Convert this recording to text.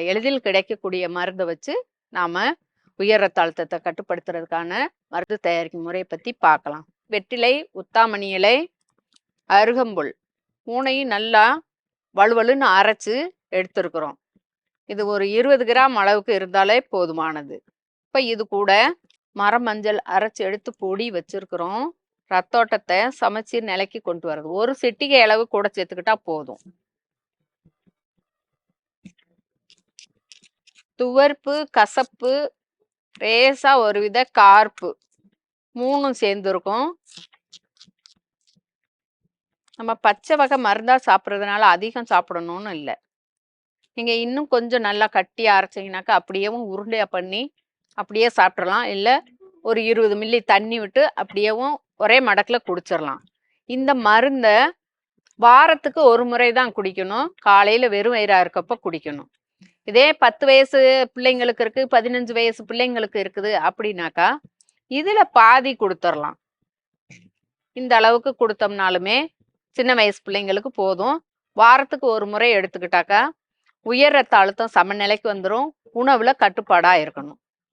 எளிதில் கிடைக்கக்கூடிய மருந்தை வச்சு நாம உயர் ரத்த அழுத்தத்தை கட்டுப்படுத்துறதுக்கான மருந்து தயாரிக்கும் முறையை பத்தி பார்க்கலாம். வெற்றிலை, உத்தாமணி இலை, அருகம்புல் மூணையும் நல்லா வலுவலுன்னு அரைச்சு எடுத்துருக்குறோம். இது ஒரு 20 கிராம் அளவுக்கு இருந்தாலே போதுமானது. இப்போ இது கூட மரமஞ்சள் அரைச்சு எடுத்து பொடி வச்சிருக்கிறோம். ரத்தோட்டத்தை சமச்சீர் நிலைக்கு கொண்டு வர்றது. ஒரு சிட்டிகை அளவு கூட சேர்த்துக்கிட்டா போதும். துவர்ப்பு, கசப்பு, லேசா ஒரு வித கார்ப்பு மூணும் சேர்ந்துருக்கும். நம்ம பச்சை வகை மருந்தா சாப்பிட்றதுனால அதிகம் சாப்பிடணும்னு இல்லை. நீங்க இன்னும் கொஞ்சம் நல்லா கட்டியா அரைச்சிங்கனாக்கா அப்படியேவும் உருண்டையா பண்ணி அப்படியே சாப்பிட்றலாம். இல்லை ஒரு 20 மில்லி தண்ணி விட்டு அப்படியேவும் ஒரே மடக்கில் குடிச்சிடலாம். இந்த மருந்தை வாரத்துக்கு ஒரு முறை தான் குடிக்கணும். காலையில் வெறும் வயிறா இருக்கப்போ குடிக்கணும். இதே 10 வயசு பிள்ளைங்களுக்கு இருக்கு, 15 வயசு பிள்ளைங்களுக்கு இருக்குது அப்படின்னாக்கா இதுல பாதி கொடுத்துடலாம். இந்த அளவுக்கு கொடுத்தோம்னாலுமே சின்ன வயசு பிள்ளைங்களுக்கு போதும். வாரத்துக்கு ஒரு முறை எடுத்துக்கிட்டாக்கா உயர் ரத்த அழுத்தம் சமநிலைக்கு வந்துடும். உணவுல கட்டுப்பாடா இருக்கணும்.